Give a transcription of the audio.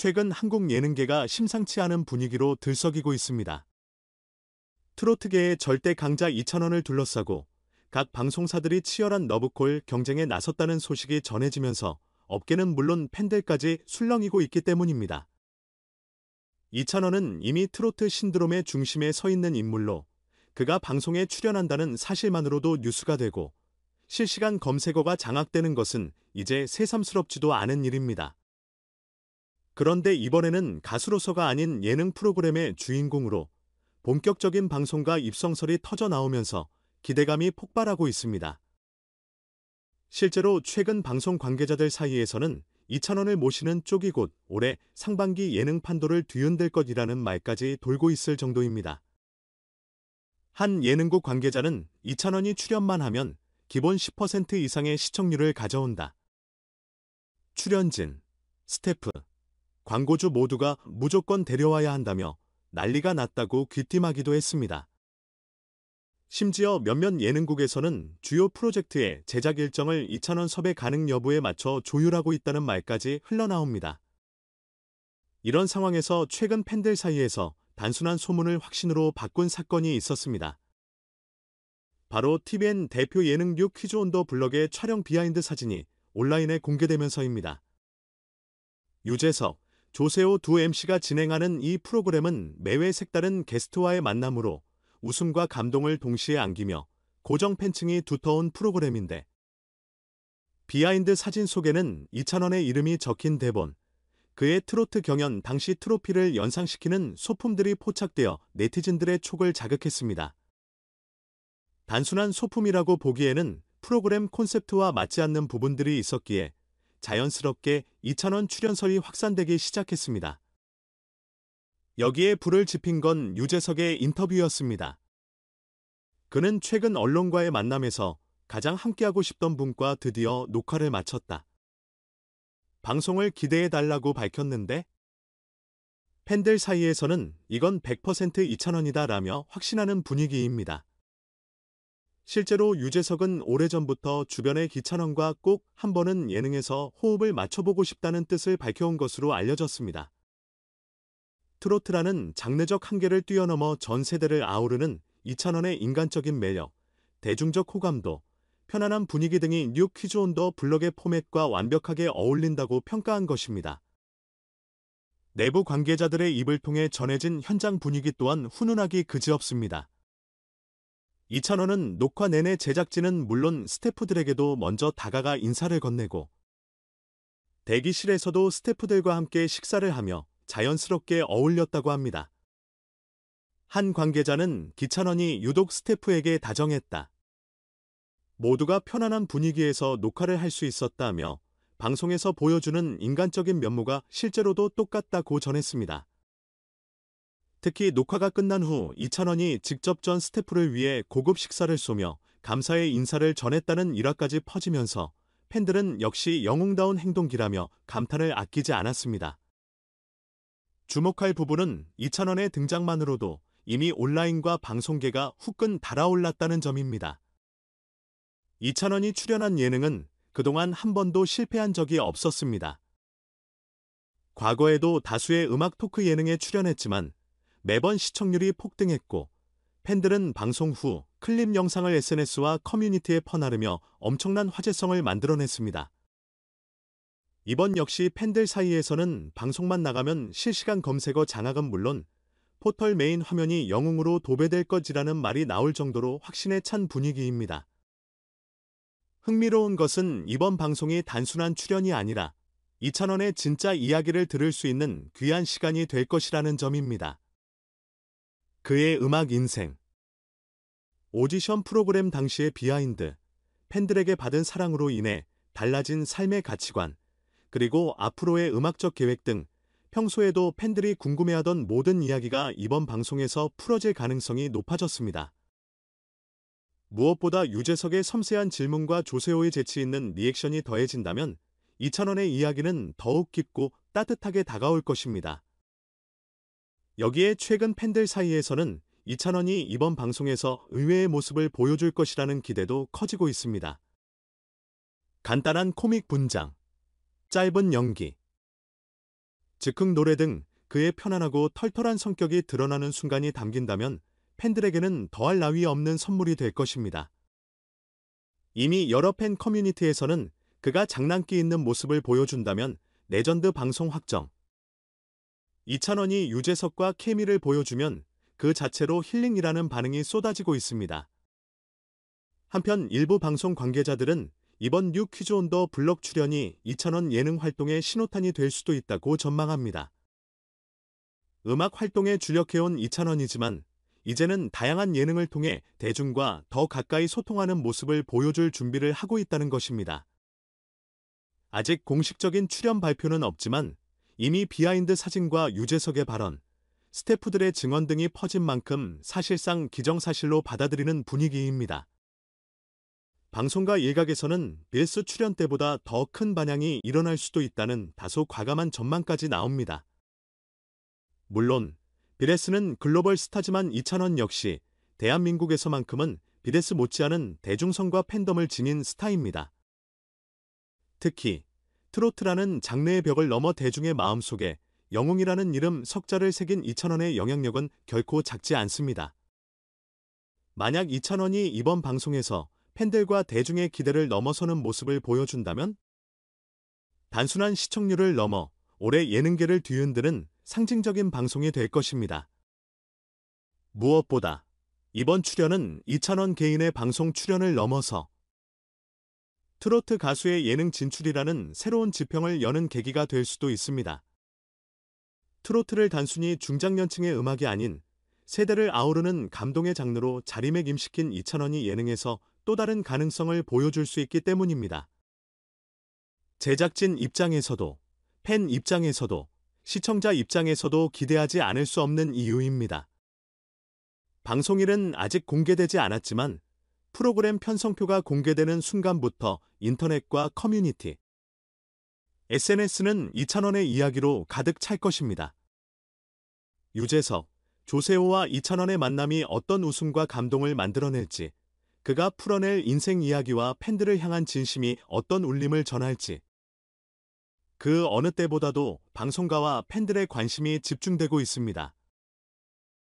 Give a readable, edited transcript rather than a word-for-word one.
최근 한국 예능계가 심상치 않은 분위기로 들썩이고 있습니다. 트로트계의 절대 강자 이찬원을 둘러싸고 각 방송사들이 치열한 러브콜 경쟁에 나섰다는 소식이 전해지면서 업계는 물론 팬들까지 술렁이고 있기 때문입니다. 이찬원은 이미 트로트 신드롬의 중심에 서 있는 인물로 그가 방송에 출연한다는 사실만으로도 뉴스가 되고 실시간 검색어가 장악되는 것은 이제 새삼스럽지도 않은 일입니다. 그런데 이번에는 가수로서가 아닌 예능 프로그램의 주인공으로 본격적인 방송과 입성설이 터져 나오면서 기대감이 폭발하고 있습니다. 실제로 최근 방송 관계자들 사이에서는 이찬원을 모시는 쪽이 곧 올해 상반기 예능 판도를 뒤흔들 것이라는 말까지 돌고 있을 정도입니다. 한 예능국 관계자는 이찬원이 출연만 하면 기본 10% 이상의 시청률을 가져온다. 출연진, 스태프, 광고주 모두가 무조건 데려와야 한다며 난리가 났다고 귀띔하기도 했습니다. 심지어 몇몇 예능국에서는 주요 프로젝트의 제작 일정을 이찬원 섭외 가능 여부에 맞춰 조율하고 있다는 말까지 흘러나옵니다. 이런 상황에서 최근 팬들 사이에서 단순한 소문을 확신으로 바꾼 사건이 있었습니다. 바로 TVN 대표 예능류 퀴즈 온 더 블럭의 촬영 비하인드 사진이 온라인에 공개되면서입니다. 유재석, 조세호 두 MC가 진행하는 이 프로그램은 매회 색다른 게스트와의 만남으로 웃음과 감동을 동시에 안기며 고정 팬층이 두터운 프로그램인데 비하인드 사진 속에는 이찬원의 이름이 적힌 대본, 그의 트로트 경연 당시 트로피를 연상시키는 소품들이 포착되어 네티즌들의 촉을 자극했습니다. 단순한 소품이라고 보기에는 프로그램 콘셉트와 맞지 않는 부분들이 있었기에 자연스럽게 이찬원 출연설이 확산되기 시작했습니다. 여기에 불을 지핀 건 유재석의 인터뷰였습니다. 그는 최근 언론과의 만남에서 가장 함께하고 싶던 분과 드디어 녹화를 마쳤다. 방송을 기대해달라고 밝혔는데 팬들 사이에서는 이건 100% 이찬원이다라며 확신하는 분위기입니다. 실제로 유재석은 오래전부터 주변의 이찬원과 꼭 한 번은 예능에서 호흡을 맞춰보고 싶다는 뜻을 밝혀온 것으로 알려졌습니다. 트로트라는 장르적 한계를 뛰어넘어 전 세대를 아우르는 이찬원의 인간적인 매력, 대중적 호감도, 편안한 분위기 등이 뉴 퀴즈 온 더 블럭의 포맷과 완벽하게 어울린다고 평가한 것입니다. 내부 관계자들의 입을 통해 전해진 현장 분위기 또한 훈훈하기 그지없습니다. 이찬원은 녹화 내내 제작진은 물론 스태프들에게도 먼저 다가가 인사를 건네고 대기실에서도 스태프들과 함께 식사를 하며 자연스럽게 어울렸다고 합니다. 한 관계자는 이찬원이 유독 스태프에게 다정했다. 모두가 편안한 분위기에서 녹화를 할 수 있었다며 방송에서 보여주는 인간적인 면모가 실제로도 똑같다고 전했습니다. 특히 녹화가 끝난 후 이찬원이 직접 전 스태프를 위해 고급 식사를 쏘며 감사의 인사를 전했다는 일화까지 퍼지면서 팬들은 역시 영웅다운 행동기라며 감탄을 아끼지 않았습니다. 주목할 부분은 이찬원의 등장만으로도 이미 온라인과 방송계가 후끈 달아올랐다는 점입니다. 이찬원이 출연한 예능은 그동안 한 번도 실패한 적이 없었습니다. 과거에도 다수의 음악 토크 예능에 출연했지만 매번 시청률이 폭등했고 팬들은 방송 후 클립 영상을 SNS와 커뮤니티에 퍼나르며 엄청난 화제성을 만들어냈습니다. 이번 역시 팬들 사이에서는 방송만 나가면 실시간 검색어 장악은 물론 포털 메인 화면이 영웅으로 도배될 것이라는 말이 나올 정도로 확신에 찬 분위기입니다. 흥미로운 것은 이번 방송이 단순한 출연이 아니라 이찬원의 진짜 이야기를 들을 수 있는 귀한 시간이 될 것이라는 점입니다. 그의 음악 인생, 오디션 프로그램 당시의 비하인드, 팬들에게 받은 사랑으로 인해 달라진 삶의 가치관, 그리고 앞으로의 음악적 계획 등 평소에도 팬들이 궁금해하던 모든 이야기가 이번 방송에서 풀어질 가능성이 높아졌습니다. 무엇보다 유재석의 섬세한 질문과 조세호의 재치 있는 리액션이 더해진다면 이찬원의 이야기는 더욱 깊고 따뜻하게 다가올 것입니다. 여기에 최근 팬들 사이에서는 이찬원이 이번 방송에서 의외의 모습을 보여줄 것이라는 기대도 커지고 있습니다. 간단한 코믹 분장, 짧은 연기, 즉흥 노래 등 그의 편안하고 털털한 성격이 드러나는 순간이 담긴다면 팬들에게는 더할 나위 없는 선물이 될 것입니다. 이미 여러 팬 커뮤니티에서는 그가 장난기 있는 모습을 보여준다면 레전드 방송 확정. 이찬원이 유재석과 케미를 보여주면 그 자체로 힐링이라는 반응이 쏟아지고 있습니다. 한편 일부 방송 관계자들은 이번 뉴 퀴즈 온 더 블럭 출연이 이찬원 예능 활동의 신호탄이 될 수도 있다고 전망합니다. 음악 활동에 주력해온 이찬원이지만 이제는 다양한 예능을 통해 대중과 더 가까이 소통하는 모습을 보여줄 준비를 하고 있다는 것입니다. 아직 공식적인 출연 발표는 없지만 이미 비하인드 사진과 유재석의 발언, 스태프들의 증언 등이 퍼진 만큼 사실상 기정사실로 받아들이는 분위기입니다. 방송가 일각에서는 빌스 출연 때보다 더 큰 반향이 일어날 수도 있다는 다소 과감한 전망까지 나옵니다. 물론 비레스는 글로벌 스타지만 이찬원 역시 대한민국에서만큼은 비레스 못지않은 대중성과 팬덤을 지닌 스타입니다. 특히 트로트라는 장르의 벽을 넘어 대중의 마음속에 영웅이라는 이름 석자를 새긴 이찬원의 영향력은 결코 작지 않습니다. 만약 이찬원이 이번 방송에서 팬들과 대중의 기대를 넘어서는 모습을 보여준다면 단순한 시청률을 넘어 올해 예능계를 뒤흔드는 상징적인 방송이 될 것입니다. 무엇보다 이번 출연은 이찬원 개인의 방송 출연을 넘어서 트로트 가수의 예능 진출이라는 새로운 지평을 여는 계기가 될 수도 있습니다. 트로트를 단순히 중장년층의 음악이 아닌 세대를 아우르는 감동의 장르로 자리매김시킨 이찬원이 예능에서 또 다른 가능성을 보여줄 수 있기 때문입니다. 제작진 입장에서도, 팬 입장에서도, 시청자 입장에서도 기대하지 않을 수 없는 이유입니다. 방송일은 아직 공개되지 않았지만 프로그램 편성표가 공개되는 순간부터 인터넷과 커뮤니티, SNS는 이찬원의 이야기로 가득 찰 것입니다. 유재석, 조세호와 이찬원의 만남이 어떤 웃음과 감동을 만들어낼지, 그가 풀어낼 인생 이야기와 팬들을 향한 진심이 어떤 울림을 전할지, 그 어느 때보다도 방송가와 팬들의 관심이 집중되고 있습니다.